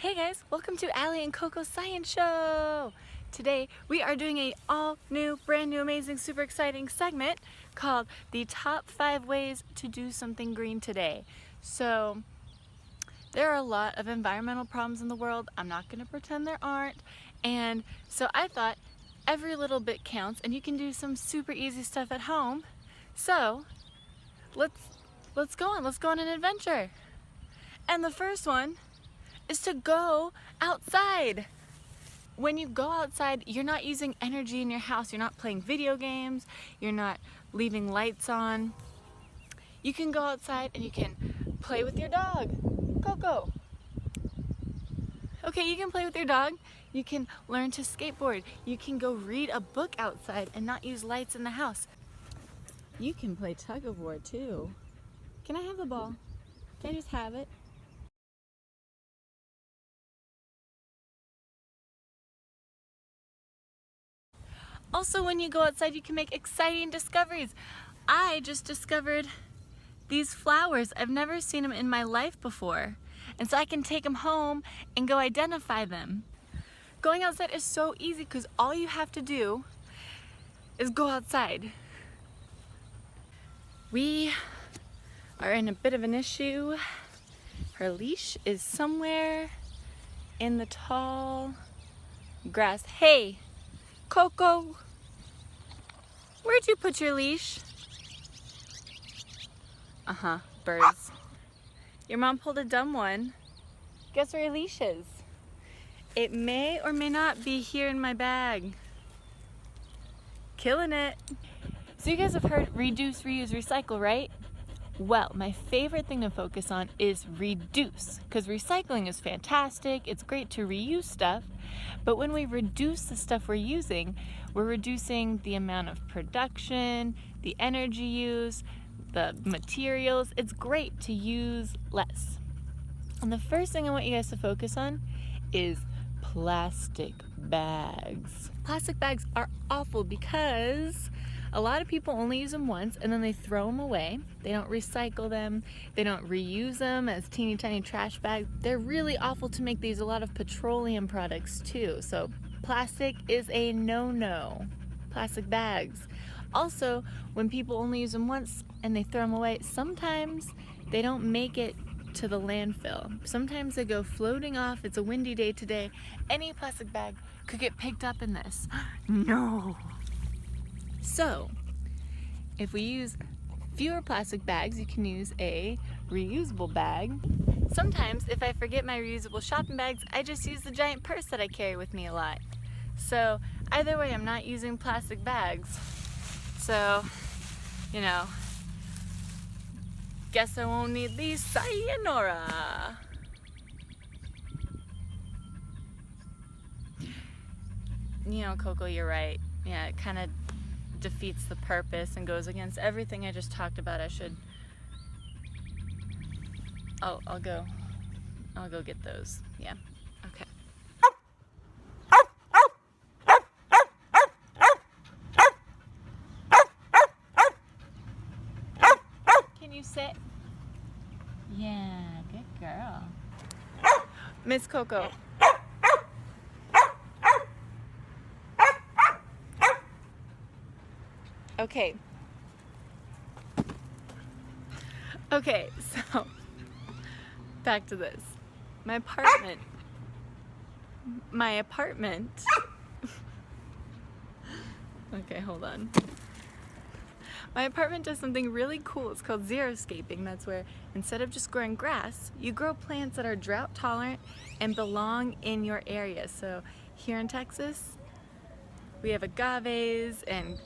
Hey guys, welcome to Allie and Coco's Science Show! Today we are doing a all new, brand new, amazing, super exciting segment called the top 5 ways to do something green today. So there are a lot of environmental problems in the world. I'm not going to pretend there aren't. And so I thought every little bit counts and you can do some super easy stuff at home. So let's go on an adventure. And the first one is to go outside. When you go outside, you're not using energy in your house. You're not playing video games. You're not leaving lights on. You can go outside and you can play with your dog. Coco. Okay, you can play with your dog. You can learn to skateboard. You can go read a book outside and not use lights in the house. You can play tug of war too. Can I have the ball? Can I just have it? Also, when you go outside, you can make exciting discoveries. I just discovered these flowers. I've never seen them in my life before. And so I can take them home and go identify them. Going outside is so easy because all you have to do is go outside. We are in a bit of an issue. Her leash is somewhere in the tall grass. Hey, Coco, where'd you put your leash? Birds. Your mom pulled a dumb one. Guess where your leash is? It may or may not be here in my bag. Killing it. So you guys have heard reduce, reuse, recycle, right? Well, my favorite thing to focus on is reduce, because recycling is fantastic. It's great to reuse stuff, but when we reduce the stuff we're using, we're reducing the amount of production, the energy use, the materials. It's great to use less. And the first thing I want you guys to focus on is plastic bags. Plastic bags are awful because a lot of people only use them once and then they throw them away. They don't recycle them. They don't reuse them as teeny tiny trash bags. They're really awful to make. These a lot of petroleum products too. So plastic is a no-no. Plastic bags. Also, when people only use them once and they throw them away, sometimes they don't make it to the landfill. Sometimes they go floating off. It's a windy day today. Any plastic bag could get picked up in this. No. So, if we use fewer plastic bags, you can use a reusable bag. Sometimes, if I forget my reusable shopping bags, I just use the giant purse that I carry with me a lot. So, either way, I'm not using plastic bags. So, you know, guess I won't need these. Sayonara! You know, Coco, you're right. Yeah, it kind of defeats the purpose and goes against everything I just talked about. I should... Oh, I'll go get those. Yeah, okay. Can you sit? Yeah, good girl. Miss Coco. Okay, so back to this. My apartment. Okay, hold on. My apartment does something really cool. It's called Xeriscaping. That's where instead of just growing grass, you grow plants that are drought tolerant and belong in your area. So here in Texas, we have agaves and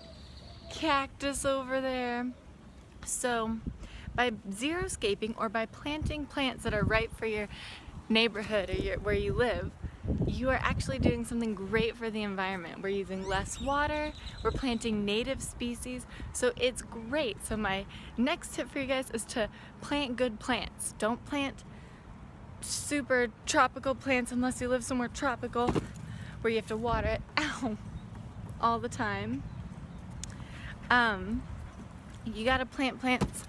cactus over there. So by xeriscaping, or by planting plants that are right for your neighborhood or where you live, you are actually doing something great for the environment. We're using less water, we're planting native species, so it's great. So my next tip for you guys is to plant good plants. Don't plant super tropical plants unless you live somewhere tropical where you have to water it all the time. You gotta plant plants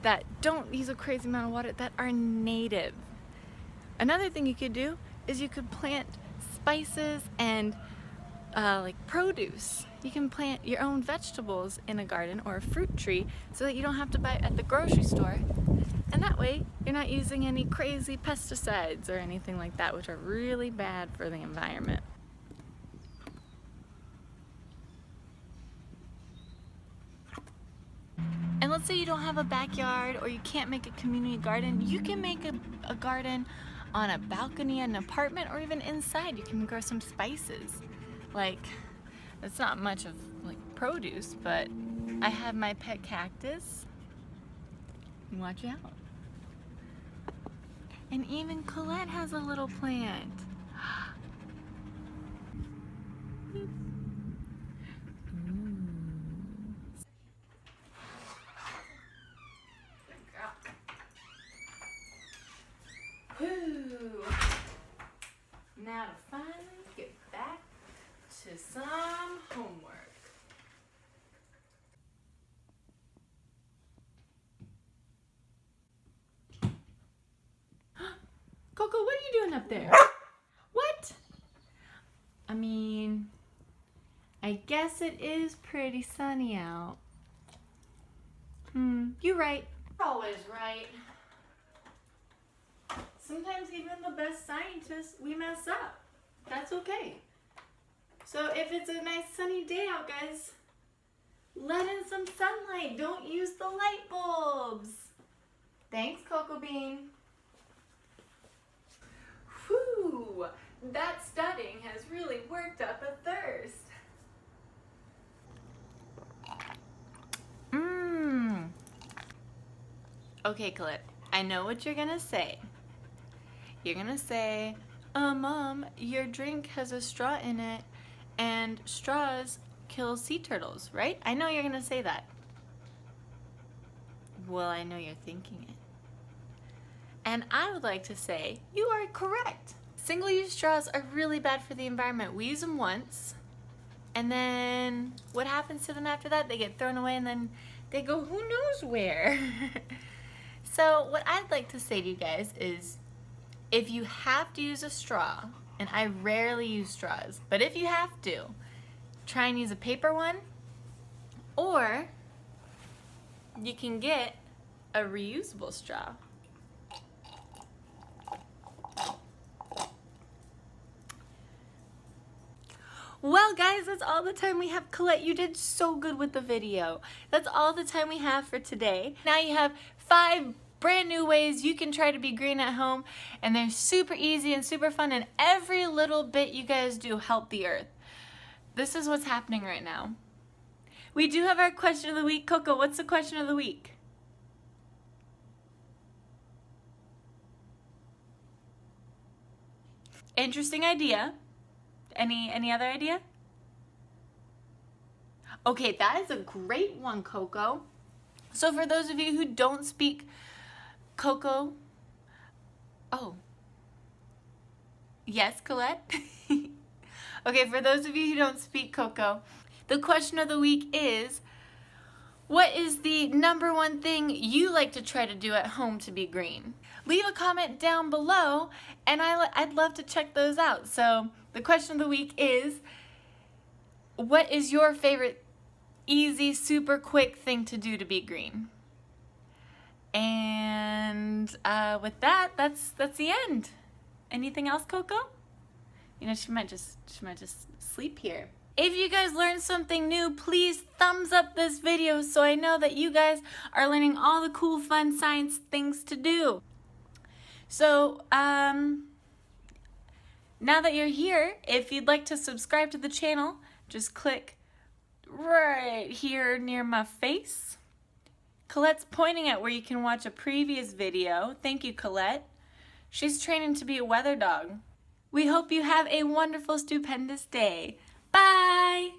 that don't use a crazy amount of water, that are native. Another thing you could do is you could plant spices and like produce. You can plant your own vegetables in a garden or a fruit tree so that you don't have to buy it at the grocery store. And that way you're not using any crazy pesticides or anything like that, which are really bad for the environment. And let's say you don't have a backyard or you can't make a community garden, you can make a garden on a balcony in an apartment, or even inside. You can grow some spices. Like, it's not much of like produce, but I have my pet cactus. Watch out. And even Colette has a little plant. Whew. Now to finally get back to some homework. Coco, what are you doing up there? What? I mean, I guess it is pretty sunny out. You're right. Always right. Sometimes even the best scientists, we mess up. That's okay. So if it's a nice sunny day out, guys, let in some sunlight. Don't use the light bulbs. Thanks, Cocoa Bean. Whew, that studying has really worked up a thirst. Okay, Colette, I know what you're gonna say. You're gonna say, Mom, your drink has a straw in it and straws kill sea turtles, right? I know you're gonna say that. Well, I know you're thinking it. And I would like to say, you are correct. Single-use straws are really bad for the environment. We use them once, and then what happens to them after that? They get thrown away and then they go who knows where. So what I'd like to say to you guys is, if you have to use a straw, and I rarely use straws, but if you have to, try and use a paper one, or you can get a reusable straw. Well guys, that's all the time we have. Colette, you did so good with the video. That's all the time we have for today. Now you have 5 brand new ways you can try to be green at home, and they're super easy and super fun, and every little bit you guys do help the earth. This is what's happening right now. We do have our question of the week. Coco, what's the question of the week? Interesting idea. Any other idea? Okay, that is a great one, Coco. So for those of you who don't speak Coco, oh, yes, Colette? Okay, for those of you who don't speak Coco, the question of the week is, what is the #1 thing you like to try to do at home to be green? Leave a comment down below, and I'd love to check those out. So the question of the week is, what is your favorite easy, super quick thing to do to be green? And with that, that's the end. Anything else, Coco? You know, she might just sleep here. If you guys learned something new, please thumbs up this video so I know that you guys are learning all the cool, fun science things to do. So, now that you're here, if you'd like to subscribe to the channel, just click right here near my face. Colette's pointing at where you can watch a previous video. Thank you, Colette. She's training to be a weather dog. We hope you have a wonderful, stupendous day. Bye!